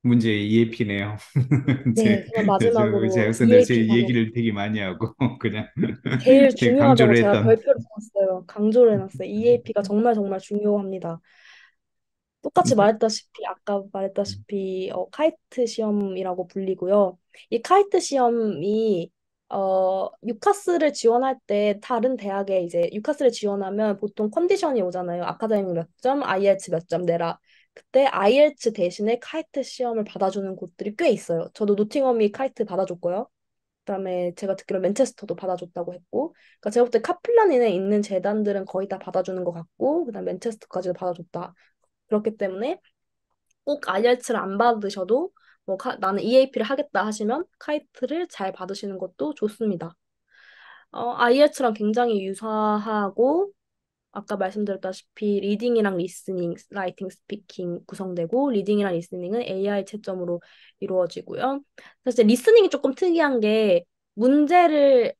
문제 EAP네요. 네, 그냥 제 마지막으로 학생들 제 EAP 가면 얘기를 되게 많이 하고 그냥 제일 되게 중요하다고 강조를 제가 했던. 별표를 써놨어요. 강조를 해놨어요. EAP가 정말 정말 중요합니다. 똑같이 말했다시피 아까 말했다시피 카이트 시험이라고 불리고요. 이 카이트 시험이 유카스를 지원할 때 다른 대학에 이제 유카스를 지원하면 보통 컨디션이 오잖아요. 아카데미 몇 점, IELTS 몇 점 내라. 그때 IELTS 대신에 카이트 시험을 받아주는 곳들이 꽤 있어요. 저도 노팅엄이 카이트 받아줬고요. 그다음에 제가 듣기로 맨체스터도 받아줬다고 했고, 그러니까 제가 볼 때 카플란에 있는 재단들은 거의 다 받아주는 것 같고, 그다음 맨체스터까지도 받아줬다. 그렇기 때문에 꼭 IELTS를 안 받으셔도 뭐 나는 EAP를 하겠다 하시면 카이트를 잘 받으시는 것도 좋습니다. IELTS랑 굉장히 유사하고 아까 말씀드렸다시피 리딩이랑 리스닝, 라이팅, 스피킹 구성되고 리딩이랑 리스닝은 AI 채점으로 이루어지고요. 사실 리스닝이 조금 특이한 게 문제를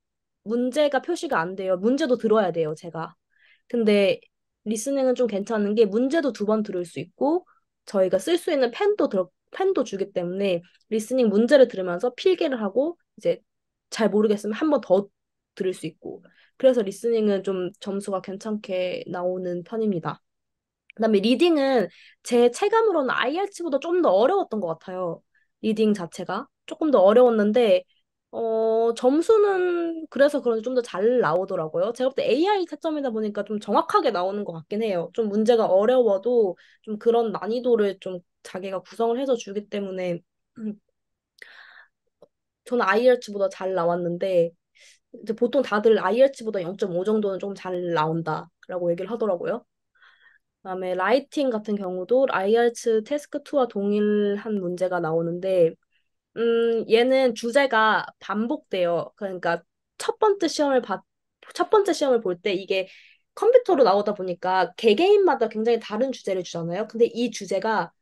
문제가 표시가 안 돼요. 문제도 들어야 돼요, 제가. 근데 리스닝은 좀 괜찮은 게 문제도 두 번 들을 수 있고 저희가 쓸 수 있는 펜도 주기 때문에 리스닝 문제를 들으면서 필기를 하고 이제 잘 모르겠으면 한 번 더 들을 수 있고 그래서 리스닝은 좀 점수가 괜찮게 나오는 편입니다. 그다음에 리딩은 제 체감으로는 IELTS보다 좀 더 어려웠던 것 같아요. 리딩 자체가 조금 더 어려웠는데 점수는 그래서 그런지 좀 더 잘 나오더라고요. 제가 볼 때 AI 채점이다 보니까 좀 정확하게 나오는 것 같긴 해요. 좀 문제가 어려워도 좀 그런 난이도를 좀 자기가 구성을 해서 주기 때문에 저는 IELTS보다 잘 나왔는데 이제 보통 다들 IELTS보다 0.5 정도는 좀 잘 나온다라고 얘기를 하더라고요. 그다음에 라이팅 같은 경우도 IELTS 태스크 2와 동일한 문제가 나오는데 얘는 주제가 반복돼요. 그러니까 첫 번째 시험을 봤, 첫 번째 시험을 볼 때 이게 컴퓨터로 나오다 보니까 개개인마다 굉장히 다른 주제를 주잖아요. 근데 이 주제가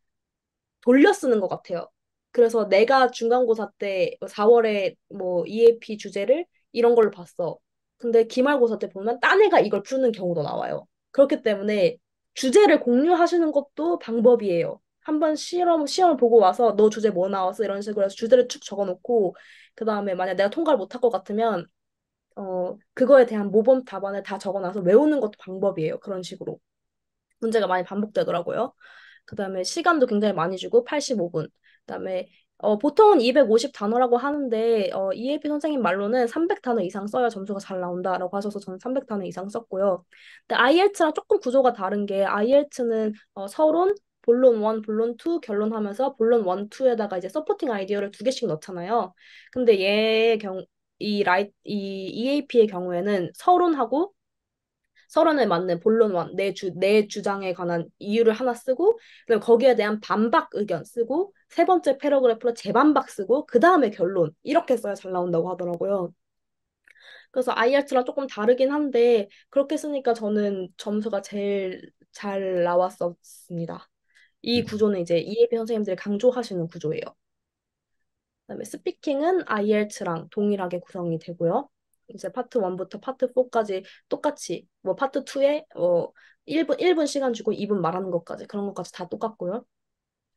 돌려 쓰는 것 같아요. 그래서 내가 중간고사 때 4월에 뭐 EAP 주제를 이런 걸로 봤어. 근데 기말고사 때 보면 딴 애가 이걸 푸는 경우도 나와요. 그렇기 때문에 주제를 공유하시는 것도 방법이에요. 한번 시험을 보고 와서 너 주제 뭐 나왔어? 이런 식으로 해서 주제를 쭉 적어놓고 그 다음에 만약 내가 통과를 못할 것 같으면 그거에 대한 모범 답안을 다 적어놔서 외우는 것도 방법이에요. 그런 식으로. 문제가 많이 반복되더라고요. 그다음에 시간도 굉장히 많이 주고 85분. 그다음에 보통은 250 단어라고 하는데 EAP 선생님 말로는 300 단어 이상 써야 점수가 잘 나온다라고 하셔서 저는 300 단어 이상 썼고요. 근데 IELTS랑 조금 구조가 다른 게 IELTS는 서론, 본론 1, 본론 2 결론하면서 본론 1, 2에다가 이제 서포팅 아이디어를 두 개씩 넣잖아요. 근데 얘의 이 EAP의 경우에는 서론하고 서론에 맞는 본론원 내 주장에 관한 이유를 하나 쓰고 그다음에 거기에 대한 반박 의견 쓰고 세 번째 패러그래프로 재반박 쓰고 그 다음에 결론 이렇게 써야 잘 나온다고 하더라고요. 그래서 IELTS랑 조금 다르긴 한데 그렇게 쓰니까 저는 점수가 제일 잘 나왔었습니다. 이 구조는 이제 EAP 선생님들이 강조하시는 구조예요. 그다음에 스피킹은 IELTS랑 동일하게 구성이 되고요. 이제 파트 1부터 파트 4까지 똑같이 뭐 파트 2에 1분 시간 주고 2분 말하는 것까지 그런 것까지 다 똑같고요.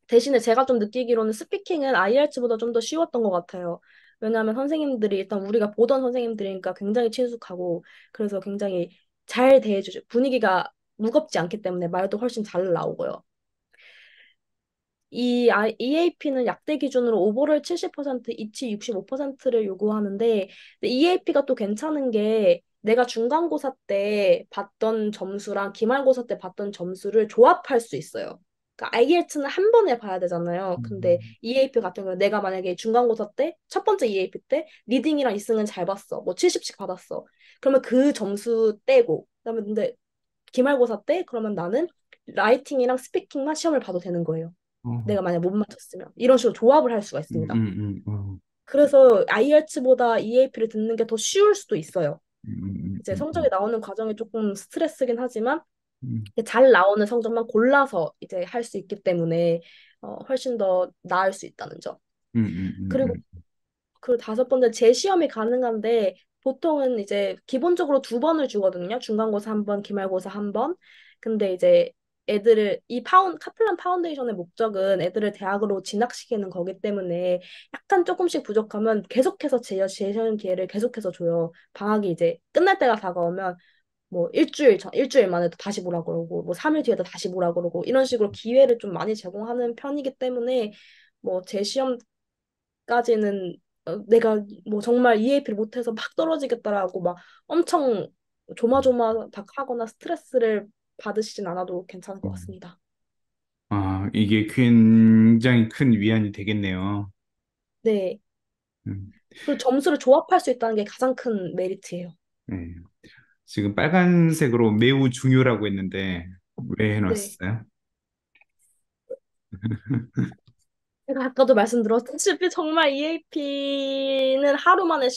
대신에 제가 좀 느끼기로는 스피킹은 IELTS보다 좀 더 쉬웠던 것 같아요. 왜냐하면 선생님들이 일단 우리가 보던 선생님들이니까 굉장히 친숙하고 그래서 굉장히 잘 대해주죠. 분위기가 무겁지 않기 때문에 말도 훨씬 잘 나오고요. EAP는 약대 기준으로 오버롤 70%, 이치 65%를 요구하는데 EAP가 또 괜찮은 게 내가 중간고사 때 봤던 점수랑 기말고사 때 봤던 점수를 조합할 수 있어요. 그러니까 IELTS는 한 번에 봐야 되잖아요. 근데 음, EAP 같은 경우는 내가 만약에 중간고사 때 첫 번째 EAP 때 리딩이랑 리스닝은 잘 봤어. 뭐 70씩 받았어. 그러면 그 점수 떼고 그다음에 근데 기말고사 때 그러면 나는 라이팅이랑 스피킹만 시험을 봐도 되는 거예요. 어, 내가 만약 못 맞췄으면 이런 식으로 조합을 할 수가 음, 있습니다. 음, 음, 그래서 IELTS보다 EAP를 듣는 게 더 쉬울 수도 있어요. 음, 이제 성적이 나오는 과정이 조금 스트레스긴 하지만 음, 잘 나오는 성적만 골라서 이제 할 수 있기 때문에 훨씬 더 나을 수 있다는 점. 그리고 그 다섯 번째 재시험이 가능한데 보통은 이제 기본적으로 두 번을 주거든요. 중간고사 한 번, 기말고사 한 번. 근데 이제 애들을 카플란 파운데이션의 목적은 애들을 대학으로 진학시키는 거기 때문에 약간 조금씩 부족하면 계속해서 재시험 기회를 계속해서 줘요. 방학이 이제 끝날 때가 다가오면 뭐 일주일 만에 또 다시 보라 그러고 뭐 3일 뒤에도 다시 보라 그러고 이런 식으로 기회를 좀 많이 제공하는 편이기 때문에 뭐 재시험까지는 내가 뭐 정말 EAP를 못해서 막 떨어지겠다라고 막 엄청 조마조마하거나 스트레스를 받으시진 않아도 괜찮을 것 음. 같습니다. 아, 이게 굉장히 큰 위안이 되겠네요. 네. 음, 그리고 점수를 조합할 수 있다는 게 가장 큰 메리트예요. 네. 지금 빨간색으로 매우 중요라고 했는데 왜 네. 해놨어요? 제가 아까도 말씀드렸다시피 정말 EAP는 하루 만에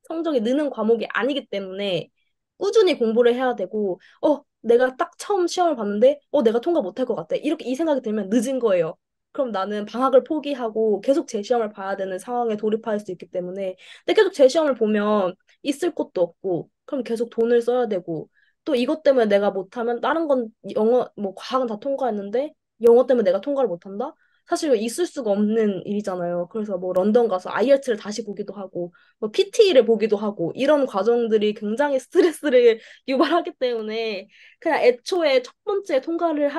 성적이 느는 과목이 아니기 때문에 꾸준히 공부를 해야 되고, 내가 딱 처음 시험을 봤는데, 내가 통과 못할 것 같아. 이렇게 이 생각이 들면 늦은 거예요. 그럼 나는 방학을 포기하고 계속 재시험을 봐야 되는 상황에 돌입할 수 있기 때문에, 근데 계속 재시험을 보면 있을 곳도 없고, 그럼 계속 돈을 써야 되고, 또 이것 때문에 내가 못하면 다른 건 영어, 뭐 과학은 다 통과했는데, 영어 때문에 내가 통과를 못한다? 사실 있을 수가 없는 일이잖아요. 그래서 뭐 런던 가서 IELTS를 다시 보기도 하고, 뭐 PT를 보기도 하고, 이런 과정들이 굉장히 스트레스를 유발하기 때문에 그냥 애초에 첫 번째 통과를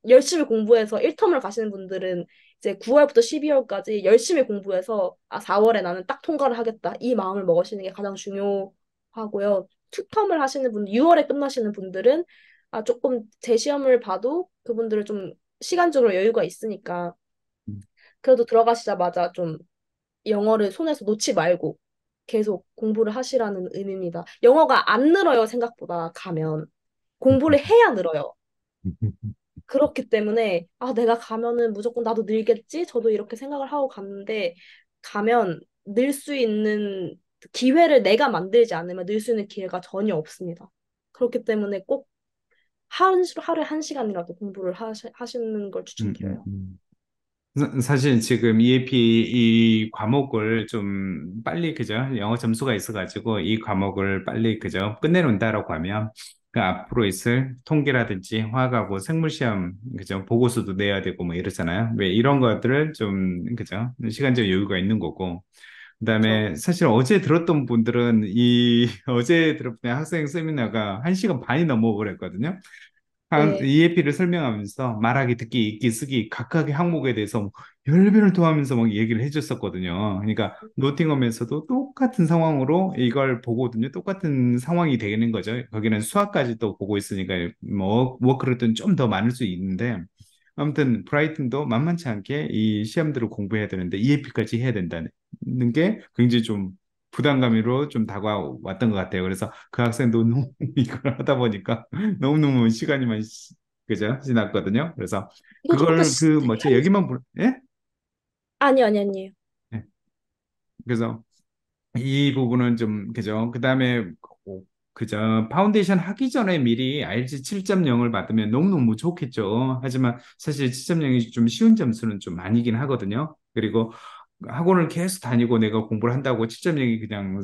열심히 공부해서 1텀을 가시는 분들은 이제 9월부터 12월까지 열심히 공부해서 4월에 나는 딱 통과를 하겠다. 이 마음을 먹으시는 게 가장 중요하고요. 2텀을 하시는 6월에 끝나시는 분들은 조금 제 시험을 봐도 그분들은 좀 시간적으로 여유가 있으니까 그래도 들어가시자마자 좀 영어를 손에서 놓지 말고 계속 공부를 하시라는 의미입니다. 영어가 안 늘어요, 생각보다 가면. 공부를 해야 늘어요. 그렇기 때문에 내가 가면은 무조건 나도 늘겠지? 저도 이렇게 생각을 하고 갔는데 가면 늘 수 있는 기회를 내가 만들지 않으면 늘 수 있는 기회가 전혀 없습니다. 그렇기 때문에 꼭 하루에 1시간이라도 공부를 하시는 걸 음, 음, 추천드려요. 음. 사실 지금 EAP 이 과목을 좀 빨리 그죠? 영어 점수가 있어가지고 이 과목을 빨리 그죠? 끝내놓는다라고 하면 그 앞으로 있을 통계라든지 화학하고 생물 시험 그죠? 보고서도 내야 되고 뭐 이러잖아요. 왜 이런 것들을 좀 그죠? 시간적 여유가 있는 거고 그렇죠. 그다음에 사실 어제 들었던 분들은 이 어제 들었던 학생 세미나가 1시간 반이 넘어버렸거든요. 네. EAP를 설명하면서 말하기, 듣기, 읽기, 쓰기 각각의 항목에 대해서 뭐 열변을 토하면서 막 얘기를 해줬었거든요. 그러니까 노팅엄에서도 똑같은 상황으로 이걸 보거든요. 똑같은 상황이 되는 거죠. 거기는 수학까지 또 보고 있으니까 뭐 워크로드는 좀 더 많을 수 있는데 아무튼 브라이튼도 만만치 않게 이 시험들을 공부해야 되는데 EAP까지 해야 된다는 게 굉장히 좀 부담감으로 좀 다가왔던 것 같아요. 그래서 그 학생도 너무 이걸 하다 보니까 너무너무 시간이 그죠? 지났거든요. 그래서 이거 조금 더 그걸 그 뭐지 여기만 예? 아니요, 아니요, 아니에요. 예. 그래서 이 부분은 좀 그죠? 그다음에 그저 파운데이션 하기 전에 미리 IELTS 7.0을 받으면 너무너무 좋겠죠. 하지만 사실 7.0이 좀 쉬운 점수는 좀 아니긴 하거든요. 그리고 학원을 계속 다니고 내가 공부를 한다고 7.0이 그냥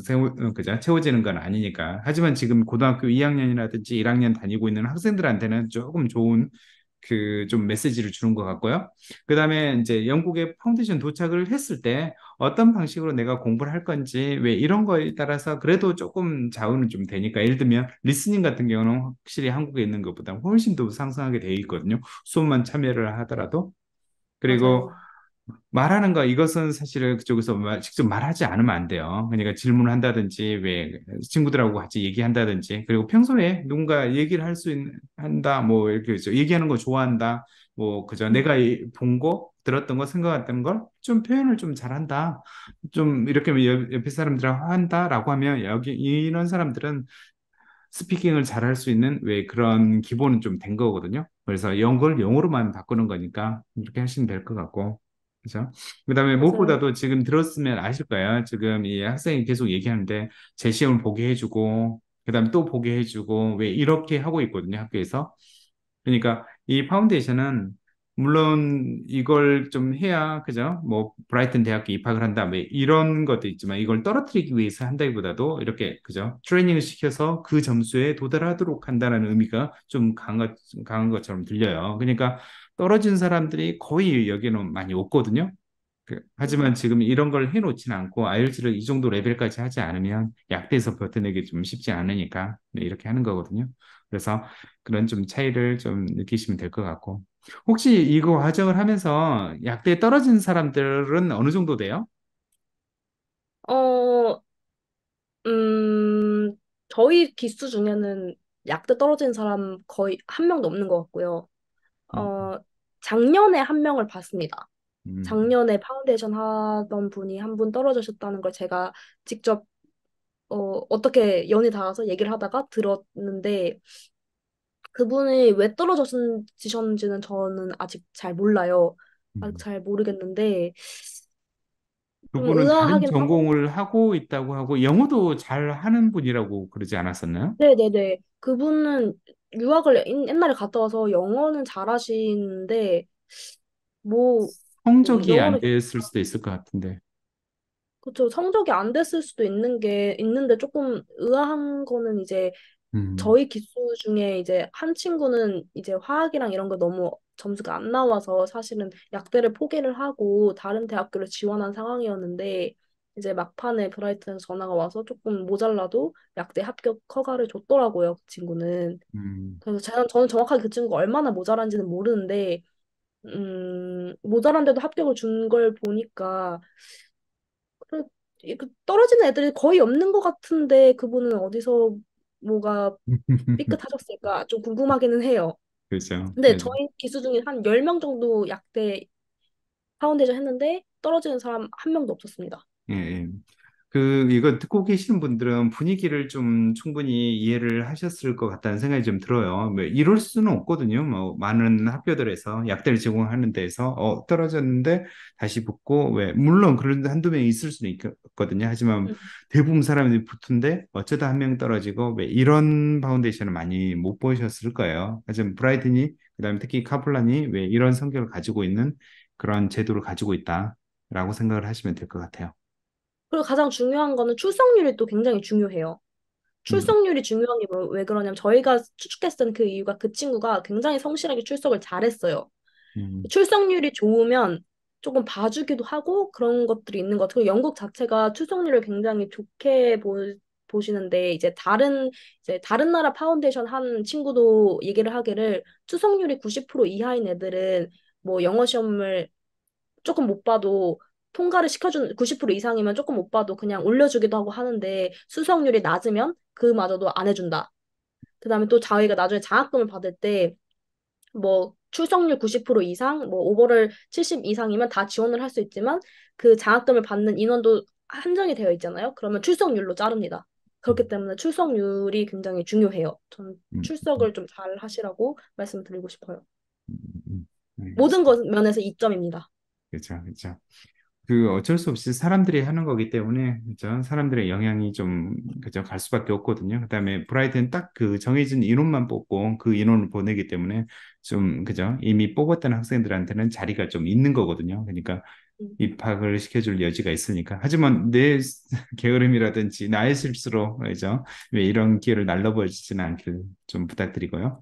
그죠? 채워지는 건 아니니까. 하지만 지금 고등학교 2학년이라든지 1학년 다니고 있는 학생들한테는 조금 좋은 그 좀 메시지를 주는 것 같고요. 그다음에 이제 영국에 파운데이션 도착을 했을 때 어떤 방식으로 내가 공부를 할 건지 왜 이런 거에 따라서 그래도 조금 좌우는 좀 되니까 예를 들면 리스닝 같은 경우는 확실히 한국에 있는 것보다 훨씬 더 상승하게 돼 있거든요. 수업만 참여를 하더라도. 그리고 맞아요. 말하는 거 이것은 사실은 그쪽에서 직접 말하지 않으면 안 돼요. 그러니까 질문을 한다든지 왜 친구들하고 같이 얘기한다든지 그리고 평소에 누군가 얘기를 할 수 있는 한다 뭐 이렇게 얘기하는 거 좋아한다 뭐 그저 음, 내가 본 거 들었던 거 생각했던 걸 좀 표현을 좀 잘한다 좀 이렇게 옆에 사람들하고 한다라고 하면 여기 이런 사람들은 스피킹을 잘할 수 있는 왜 그런 기본은 좀 된 거거든요. 그래서 영어를 영어로만 바꾸는 거니까 이렇게 하시면 될 것 같고. 그죠? 그다음에 맞아요. 무엇보다도 지금 들었으면 아실 거예요. 지금 이 학생이 계속 얘기하는데 제 시험을 보게 해주고 그다음에 또 보게 해주고 왜 이렇게 하고 있거든요. 학교에서. 그러니까 이 파운데이션은 물론 이걸 좀 해야 그죠? 뭐 브라이튼 대학교 입학을 한다 뭐 이런 것도 있지만 이걸 떨어뜨리기 위해서 한다기보다도 이렇게 그죠? 트레이닝을 시켜서 그 점수에 도달하도록 한다는 의미가 좀 강한 것처럼 들려요. 그러니까 떨어진 사람들이 거의 여기는 많이 없거든요. 하지만 음. 지금 이런 걸 해놓지는 않고 아이엘츠를 이 정도 레벨까지 하지 않으면 약대에서 버텨내기 좀 쉽지 않으니까 네, 이렇게 하는 거거든요. 그래서 그런 좀 차이를 좀 느끼시면 될 것 같고 혹시 이거 과정을 하면서 약대에 떨어진 사람들은 어느 정도 돼요? 어, 음, 저희 기수 중에는 약대 떨어진 사람 거의 한 명도 없는 것 같고요. 음, 어, 작년에 한 명을 봤습니다. 음, 작년에 파운데이션 하던 분이 한 분 떨어지셨다는 걸 제가 직접 어떻게 연이 닿아서 얘기를 하다가 들었는데 그분이 왜 떨어지셨는지는 저는 아직 잘 몰라요. 아직 음. 잘 모르겠는데 좀 그분은 다른 의아하긴 하거든요. 전공을 하고 있다고 하고 영어도 잘 하는 분이라고 그러지 않았었나요? 네네네. 그분은 유학을 옛날에 갔다 와서 영어는 잘하시는데 뭐 성적이 안 영어를 됐을 수도 있을 것 같은데. 그쵸. 성적이 안 됐을 수도 있는데 조금 의아한 거는 이제 음, 저희 기수 중에 이제 한 친구는 이제 화학이랑 이런 거 너무 점수가 안 나와서 사실은 약대를 포기를 하고 다른 대학교를 지원한 상황이었는데 이제 막판에 브라이튼에서 전화가 와서 조금 모자라도 약대 합격 허가를 줬더라고요, 그 친구는. 음. 그래서 저는 정확하게 그 친구가 얼마나 모자란지는 모르는데 모자란데도 합격을 준 걸 보니까 그, 그 떨어지는 애들이 거의 없는 것 같은데 그분은 어디서 뭐가 삐끗하셨을까 좀 궁금하기는 해요. 그렇죠. 근데 그렇죠. 저희 기수 중에 한 10명 정도 약대 파운데이션 했는데 떨어지는 사람 한 명도 없었습니다. 예, 예. 이거 듣고 계시는 분들은 분위기를 좀 충분히 이해를 하셨을 것 같다는 생각이 좀 들어요. 뭐 이럴 수는 없거든요. 뭐, 많은 학교들에서 약대를 제공하는 데에서, 떨어졌는데 다시 붙고, 왜, 물론 그런 한두 명이 있을 수는 있거든요. 하지만 음. 대부분 사람들이 붙은데 어쩌다 한 명 떨어지고, 왜, 이런 파운데이션을 많이 못 보셨을 거예요. 하지만 브라이튼이, 그다음에 특히 카플란이 왜 이런 성격을 가지고 있는 그런 제도를 가지고 있다라고 생각을 하시면 될 것 같아요. 그리고 가장 중요한 거는 출석률이 또 굉장히 중요해요. 음. 출석률이 중요한 게 왜 그러냐면 저희가 추측했던 그 이유가 그 친구가 굉장히 성실하게 출석을 잘했어요. 음, 출석률이 좋으면 조금 봐주기도 하고 그런 것들이 있는 것 같아요. 영국 자체가 출석률을 굉장히 좋게 보시는데 이제 다른 나라 파운데이션 한 친구도 얘기를 하기를 출석률이 90% 이하인 애들은 뭐 영어 시험을 조금 못 봐도 통과를 시켜준 90% 이상이면 조금 못 봐도 그냥 올려주기도 하고 하는데 수석률이 낮으면 그마저도 안 해준다. 그다음에 또 저희가 나중에 장학금을 받을 때 뭐 출석률 90% 이상, 뭐 오버를 70 이상이면 다 지원을 할 수 있지만 그 장학금을 받는 인원도 한정이 되어 있잖아요. 그러면 출석률로 자릅니다. 그렇기 때문에 출석률이 굉장히 중요해요. 저는 음, 음, 출석을 좀 잘 하시라고 말씀드리고 싶어요. 모든 알겠습니다. 것 면에서 이점입니다. 그렇죠, 그렇죠. 어쩔 수 없이 사람들이 하는 거기 때문에, 그죠? 사람들의 영향이 좀, 그죠? 갈 수밖에 없거든요. 그다음에 브라이트는 딱 그 정해진 인원만 뽑고 그 인원을 보내기 때문에 좀, 그죠? 이미 뽑았던 학생들한테는 자리가 좀 있는 거거든요. 그러니까 음. 입학을 시켜줄 여지가 있으니까. 하지만 내 게으름이라든지 나의 실수로, 그죠? 왜 이런 기회를 날려버리지는 않길 좀 부탁드리고요.